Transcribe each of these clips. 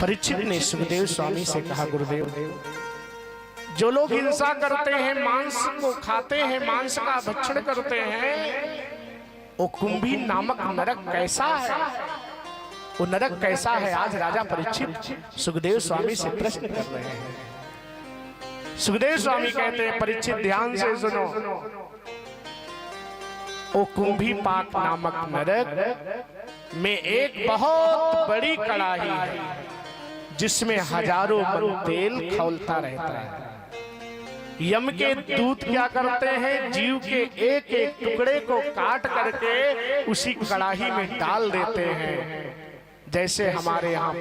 परीक्षित ने सुखदेव स्वामी से कहा, गुरुदेव, जो लोग हिंसा करते हैं, मांस को खाते हैं, मांस का भक्षण करते हैं, वो कुंभी नामक नरक कैसा है? वो नरक कैसा है? आज राजा परीक्षित सुखदेव स्वामी से प्रश्न कर रहे हैं। सुखदेव स्वामी कहते हैं, परीक्षित ध्यान से सुनो, वो कुंभी पाक नामक नरक में एक बहुत बड़ी कड़ाही है जिसमें हजारों मन तेल खौलता रहता है। यम के दूत क्या करते हैं? जीव के एक एक टुकड़े को काट करके उसी कड़ाही में डाल देते हैं। जैसे हमारे यहाँ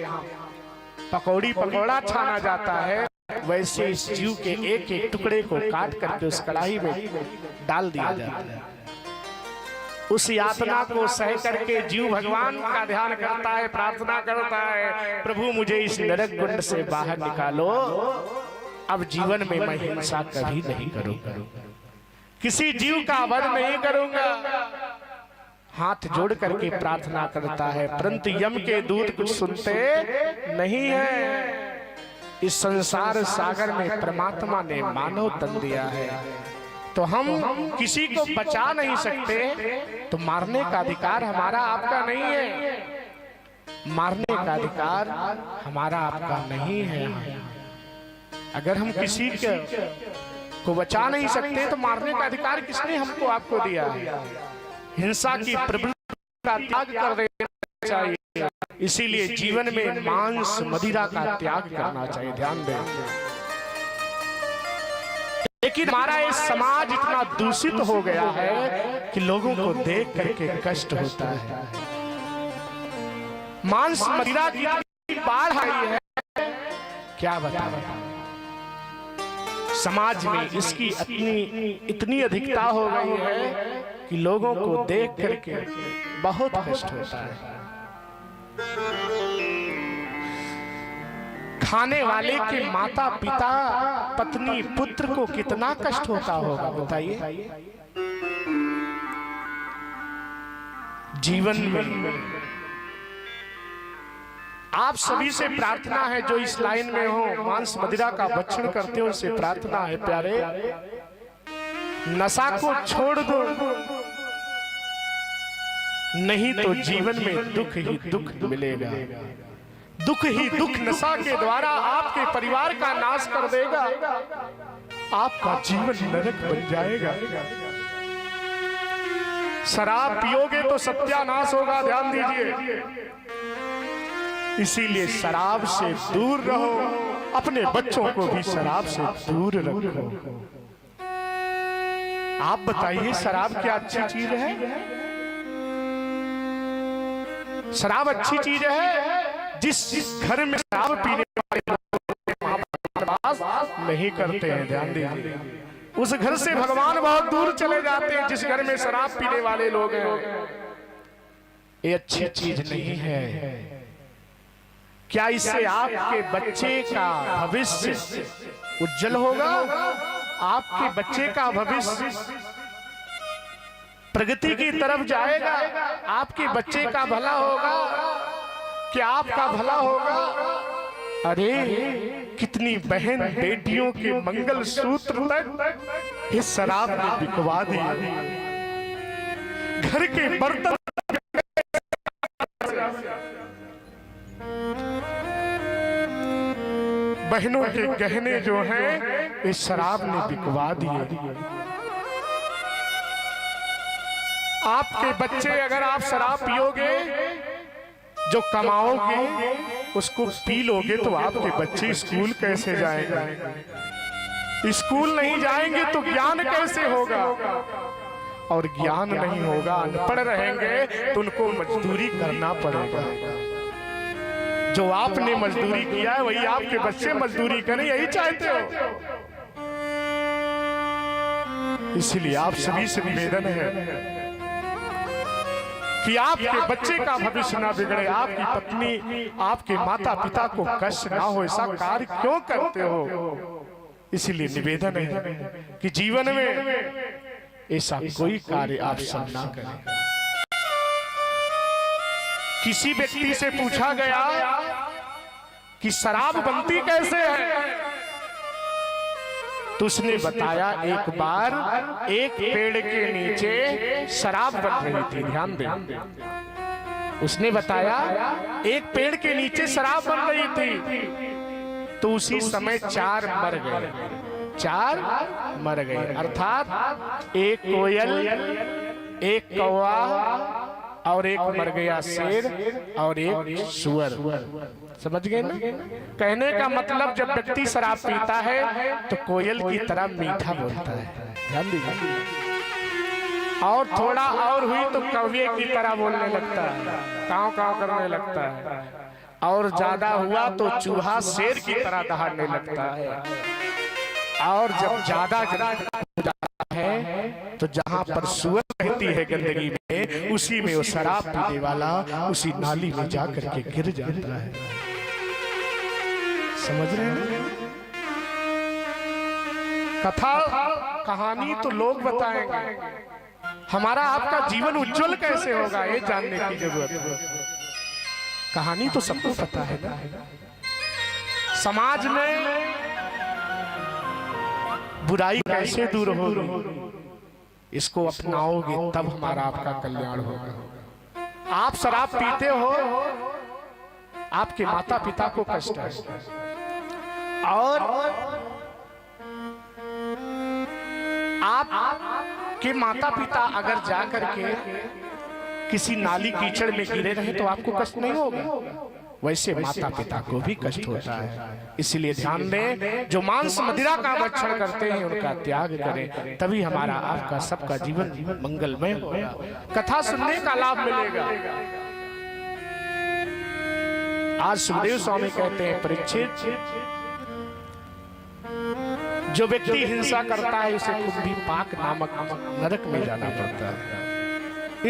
पकौड़ी पकौड़ा छाना जाता है, वैसे इस जीव के एक एक टुकड़े को काट करके उस कड़ाही में डाल दिया जाता है। उस यातना को सह करके जीव भगवान का ध्यान करता है, प्रार्थना करता है, प्रभु मुझे इस नरक कुंड से बाहर निकालो, अब जीवन में मैं हिंसा कभी नहीं करूंगा, किसी जीव का वध नहीं करूंगा। हाथ जोड़ करके प्रार्थना करता है, परंतु यम के दूत कुछ सुनते नहीं है। इस संसार सागर में परमात्मा ने मानव तन दिया है, तो हम किसी को बचा नहीं सकते, तो मारने का अधिकार हमारा आपका नहीं है। मारने का अधिकार हमारा आपका नहीं है। अगर हम किसी को बचा नहीं सकते तो मारने का अधिकार किसने हमको आपको दिया है? हिंसा की प्रवृत्ति का त्याग कर देना चाहिए। इसीलिए जीवन में मांस मदिरा का त्याग करना चाहिए। ध्यान दें। लेकिन हमारा ये समाज इतना दूषित हो गया है कि लोगों को देख करके कष्ट होता है। मांस मदिरा की बाढ़ आई है, क्या बताएं। समाज में इसकी इतनी अधिकता हो गई है कि लोगों को देख करके बहुत कष्ट होता है। खाने वाले के माता पिता पत्नी पुत्र को कितना कष्ट होता होगा, बताइए। जीवन में आप सभी से प्रार्थना है, जो इस लाइन में हो, मांस मदिरा का भक्षण करते हो, उनसे प्रार्थना है, प्यारे नशा को छोड़ दो, नहीं तो जीवन में दुख ही दुख मिलेगा। दुख ही दुख नशा के द्वारा आपके परिवार का नाश कर देगा, आपका जीवन नरक बन जाएगा। शराब पियोगे तो सत्यानाश होगा, ध्यान दीजिए। इसीलिए शराब से दूर रहो, अपने बच्चों को भी शराब से दूर रखो। आप बताइए, शराब क्या अच्छी चीज है? शराब अच्छी चीज है। जिस घर में शराब पीने वाले लोग नहीं करते हैं, ध्यान दीजिए, उस घर से भगवान बहुत दूर चले जाते हैं। जिस घर में शराब पीने वाले लोग हैं, ये अच्छी चीज नहीं है। क्या इससे आपके बच्चे का भविष्य उज्जवल होगा? आपके बच्चे का भविष्य प्रगति की तरफ जाएगा? आपके बच्चे का भला होगा? क्या आपका भला होगा? अरे कितनी बहन बेटियों के मंगल सूत्र तक इस शराब ने बिकवा दिया। घर के बर्तन, बहनों के गहने जो हैं, इस शराब ने बिकवा दिए। आपके बच्चे, अगर आप शराब पियोगे, जो कमाओगे उसको पी लोगे, तो आपके बच्चे स्कूल कैसे जाएंगे? स्कूल नहीं जाएंगे तो ज्ञान कैसे होगा? और ज्ञान नहीं होगा, अनपढ़ रहेंगे तो उनको मजदूरी करना पड़ेगा। जो आपने मजदूरी किया है वही आपके बच्चे मजदूरी करें, यही चाहते हो। इसलिए आप सभी से निवेदन है कि आपके बच्चे का भविष्य ना बिगड़े, आपकी पत्नी, आपके माता पिता को कष्ट ना हो। ऐसा कार्य क्यों करते हो? इसलिए निवेदन है कि जीवन में ऐसा कोई कार्य आप सब ना करें। किसी व्यक्ति से पूछा गया कि शराब बनती कैसे है। तो उसने बताया एक बार एक पेड़ के नीचे शराब बन रही थी। ध्यान दें, उसने बताया एक पेड़ के नीचे शराब बन रही थी। तो उसी समय 4 मर गए, 4 मर गए। अर्थात एक कोयल, एक कौवा और एक मर गया शेर और एक सुअर। समझ गए ना? कहने का मतलब जब व्यक्ति शराब पीता है तो कोयल की तरह मीठा बोलता है। ध्यान दीजिए। और थोड़ा और हुई तो कौवे की तरह बोलने लगता है, काव काव करने लगता है। और ज्यादा हुआ तो चूहा शेर की तरह दहाड़ने लगता है। और जब ज्यादा है तो जहां पर सुअर रहती है गंदगी में, उसी में वो शराब पीने वाला उसी नाली में जाकर के गिर जाता है। समझ रहे हैं? कथा कहानी तो लोग बताएंगे, हमारा आपका जीवन उज्जवल कैसे होगा ये जानने की जरूरत है। कहानी तो सबको पता है ना। समाज में बुराई कैसे दूर होगी, इसको अपनाओगे तब हमारा आपका कल्याण होगा। आप शराब पीते हो, आपके माता पिता को कष्ट है, और आपके माता पिता अगर जाकर के किसी नाली कीचड़ में गिरे रहे तो आपको कष्ट नहीं होगा, वैसे माता पिता को भी कष्ट होता है। इसलिए ध्यान दें, जो मांस मदिरा का भक्षण करते हैं उनका त्याग करें, तभी हमारा आपका सबका जीवन मंगलमय होगा। कथा सुनने का लाभ मिलेगा। आज सुखदेव स्वामी कहते हैं, परीक्षित, जो व्यक्ति हिंसा करता है उसे कुंभी पाक नामक नरक में जाना पड़ता है।